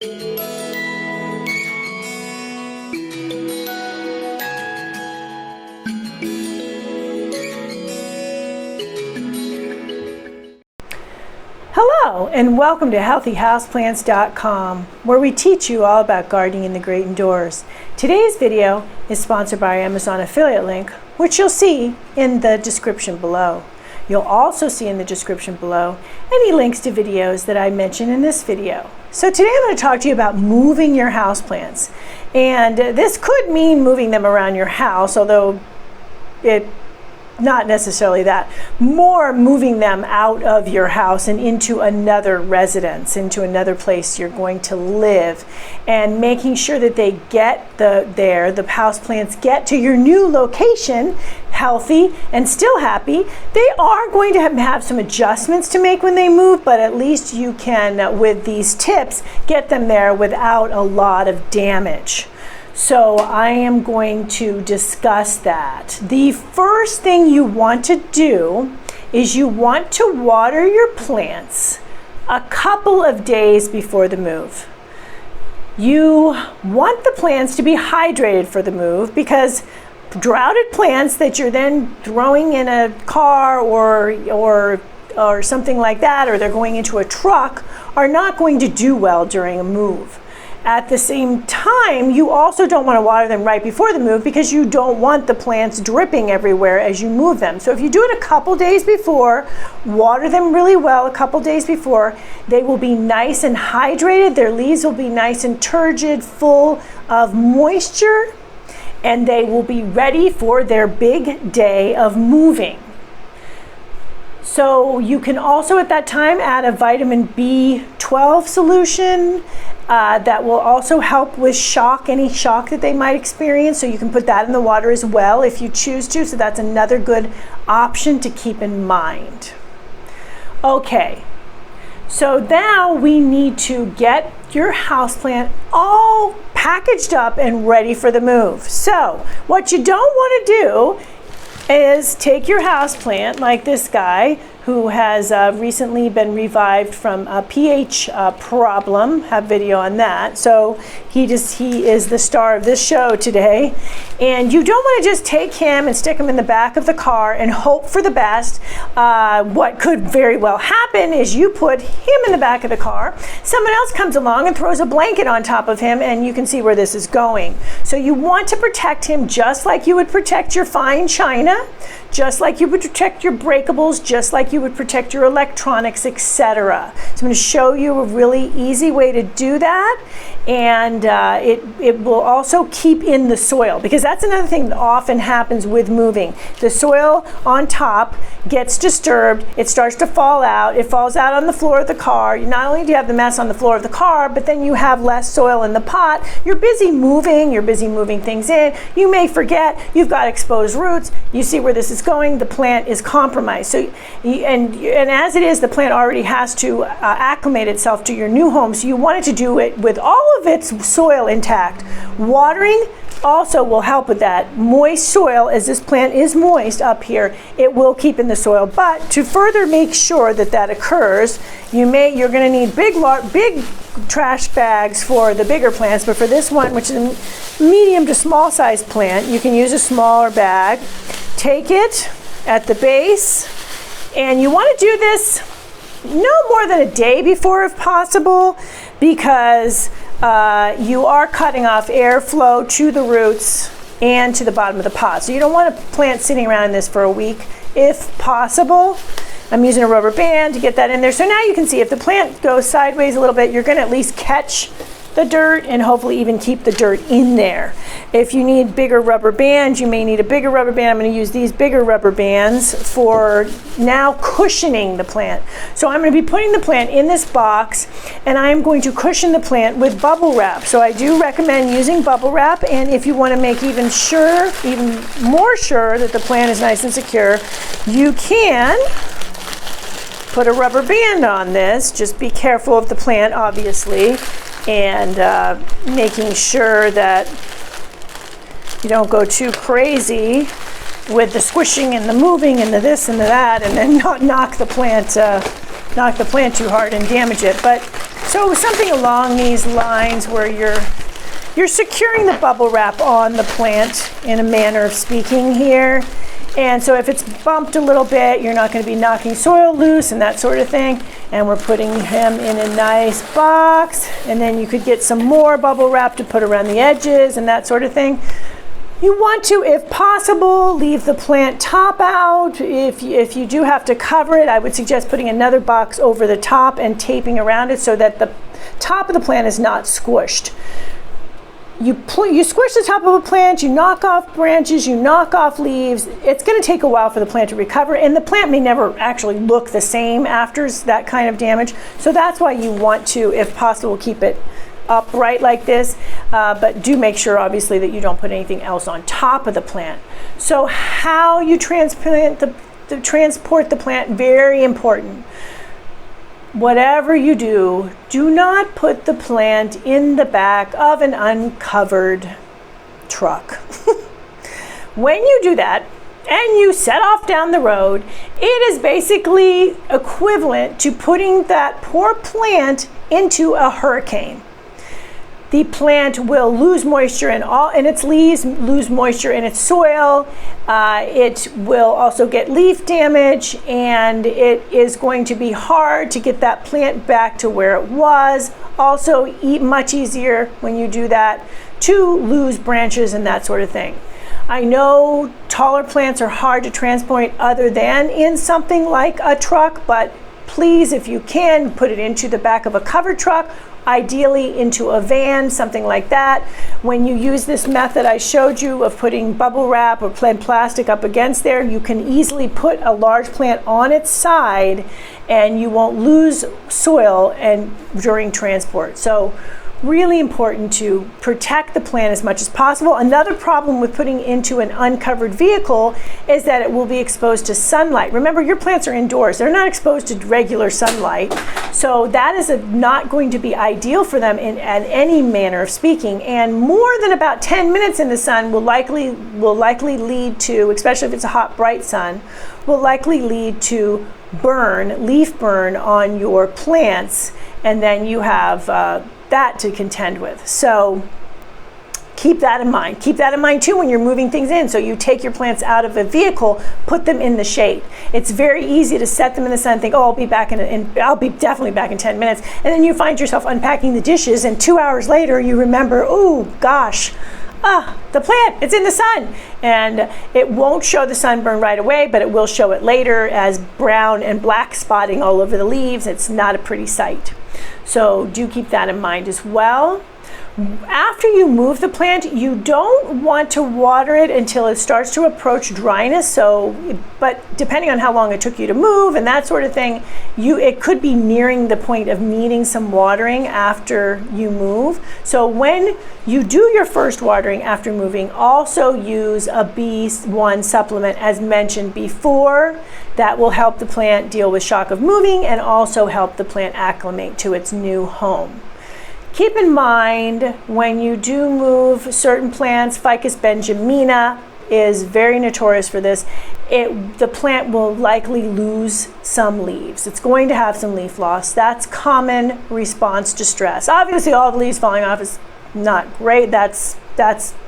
Hello and welcome to healthyhouseplants.com, where we teach you all about gardening in the great indoors. Today's video is sponsored by our Amazon affiliate link, which you'll see in the description below. You'll also see in the description below any links to videos that I mention in this video. So today I'm going to talk to you about moving your houseplants. And this could mean moving them around your house, although not necessarily that. More moving them out of your house and into another residence, into another place you're going to live, and making sure that they get the houseplants get to your new location healthy and still happy. They are going to have some adjustments to make when they move, but at least you can, with these tips, get them there without a lot of damage. So I am going to discuss that. The first thing you want to do is you want to water your plants a couple of days before the move. You want the plants to be hydrated for the move, because droughted plants that you're then throwing in a car or something like that, or they're going into a truck, are not going to do well during a move. At the same time, you also don't want to water them right before the move, because you don't want the plants dripping everywhere as you move them. So if you do it a couple days before, water them really well a couple days before, they will be nice and hydrated. Their leaves will be nice and turgid, full of moisture, and they will be ready for their big day of moving. So you can also at that time add a vitamin B12 solution that will also help with any shock that they might experience. So you can put that in the water as well if you choose to. So that's another good option to keep in mind. Okay, so now we need to get your houseplant all packaged up and ready for the move. So what you don't want to do is take your houseplant like this guy, who has recently been revived from a pH problem. Have video on that. So he is the star of this show today. And you don't want to just take him and stick him in the back of the car and hope for the best. What could very well happen is you put him in the back of the car, someone else comes along and throws a blanket on top of him, and you can see where this is going. So you want to protect him just like you would protect your fine china, just like you would protect your breakables, just like you would protect your electronics, etc. So I'm going to show you a really easy way to do that, and it will also keep in the soil, because that's another thing that often happens with moving. The soil on top gets disturbed, it starts to fall out, it falls out on the floor of the car. Not only do you have the mess on the floor of the car, but then you have less soil in the pot. You're busy moving things in. You may forget you've got exposed roots. You see where this is going, the plant is compromised. So, and as it is, the plant already has to acclimate itself to your new home, so you want it to do it with all of its soil intact. Watering also will help with that. Moist soil, as this plant is moist up here, it will keep in the soil. But to further make sure that that occurs, you're going to need big trash bags for the bigger plants, but for this one, which is a medium to small size plant, you can use a smaller bag. Take it at the base, and you want to do this no more than a day before if possible, because you are cutting off airflow to the roots and to the bottom of the pot. So you don't want a plant sitting around in this for a week if possible. I'm using a rubber band to get that in there. So now you can see if the plant goes sideways a little bit, you're going to at least catch the dirt and hopefully even keep the dirt in there. If you need bigger rubber bands, you may need a bigger rubber band. I'm going to use these bigger rubber bands for now cushioning the plant. So I'm going to be putting the plant in this box, and I'm going to cushion the plant with bubble wrap. So I do recommend using bubble wrap, and if you want to make even more sure that the plant is nice and secure, you can put a rubber band on this. Just be careful of the plant, obviously, and making sure that you don't go too crazy with the squishing and the moving and the this and the that, and then not knock the plant too hard and damage it. But So something along these lines where you're securing the bubble wrap on the plant in a manner of speaking here. And so if it's bumped a little bit, you're not going to be knocking soil loose and that sort of thing. And we're putting him in a nice box. And then you could get some more bubble wrap to put around the edges and that sort of thing. You want to, if possible, leave the plant top out. If you do have to cover it, I would suggest putting another box over the top and taping around it so that the top of the plant is not squished. You squish the top of a plant, you knock off branches, you knock off leaves. It's going to take a while for the plant to recover, and the plant may never actually look the same after that kind of damage. So that's why you want to, if possible, keep it upright like this, but do make sure obviously that you don't put anything else on top of the plant. So how you transport the plant, very important. Whatever you do, do not put the plant in the back of an uncovered truck. When you do that and you set off down the road, it is basically equivalent to putting that poor plant into a hurricane. The plant will lose moisture in its leaves, lose moisture in its soil. It will also get leaf damage, and it is going to be hard to get that plant back to where it was. Also, much easier when you do that to lose branches and that sort of thing. I know taller plants are hard to transport other than in something like a truck, but please, if you can, put it into the back of a covered truck, ideally into a van, something like that. When you use this method I showed you of putting bubble wrap or plant plastic up against there, you can easily put a large plant on its side and you won't lose soil during transport. So really important to protect the plant as much as possible. Another problem with putting into an uncovered vehicle is that it will be exposed to sunlight. Remember, your plants are indoors. They're not exposed to regular sunlight. So that is not going to be ideal for them in any manner of speaking. And more than about 10 minutes in the sun will likely lead to, especially if it's a hot, bright sun, will likely lead to leaf burn on your plants. And then you have that to contend with. So keep that in mind. Keep that in mind too when you're moving things in. So you take your plants out of a vehicle, put them in the shade. It's very easy to set them in the sun and think, oh, I'll be definitely back in 10 minutes. And then you find yourself unpacking the dishes, and 2 hours later you remember, oh gosh, the plant, it's in the sun. And it won't show the sunburn right away, but it will show it later as brown and black spotting all over the leaves. It's not a pretty sight. So do keep that in mind as well. After you move the plant, you don't want to water it until it starts to approach dryness. But depending on how long it took you to move and that sort of thing, it could be nearing the point of needing some watering after you move. So when you do your first watering after moving, also use a B1 supplement as mentioned before. That will help the plant deal with shock of moving and also help the plant acclimate to its new home. Keep in mind when you do move certain plants, Ficus benjamina is very notorious for this. The plant will likely lose some leaves. It's going to have some leaf loss. That's common response to stress. Obviously, all the leaves falling off is not great. That's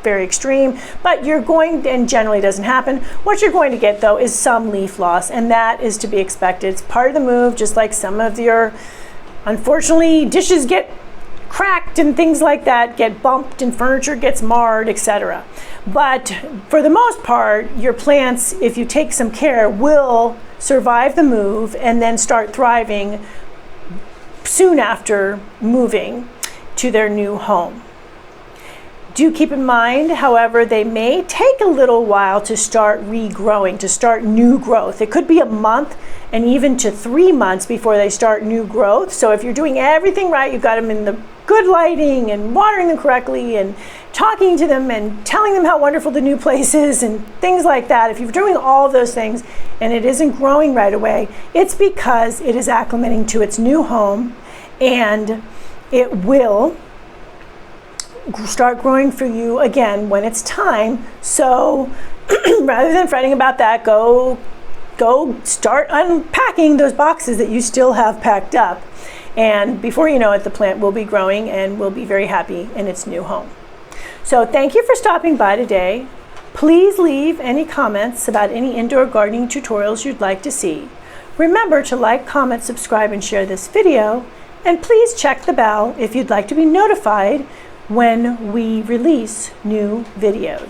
very extreme, but and generally doesn't happen. What you're going to get though is some leaf loss, and that is to be expected. It's part of the move, just like some of your, unfortunately, dishes get cracked and things like that get bumped and furniture gets marred, etc. But for the most part, your plants, if you take some care, will survive the move and then start thriving soon after moving to their new home. Do keep in mind, however, they may take a little while to start regrowing, to start new growth. It could be a month and even to 3 months before they start new growth. So if you're doing everything right, you've got them in the good lighting and watering them correctly and talking to them and telling them how wonderful the new place is and things like that. If you're doing all of those things and it isn't growing right away, it's because it is acclimating to its new home, and it will start growing for you again when it's time. So rather than fretting about that, go start unpacking those boxes that you still have packed up And before you know it, the plant will be growing and will be very happy in its new home. So thank you for stopping by today. Please leave any comments about any indoor gardening tutorials you'd like to see. Remember to like, comment, subscribe, and share this video. And please check the bell if you'd like to be notified when we release new videos.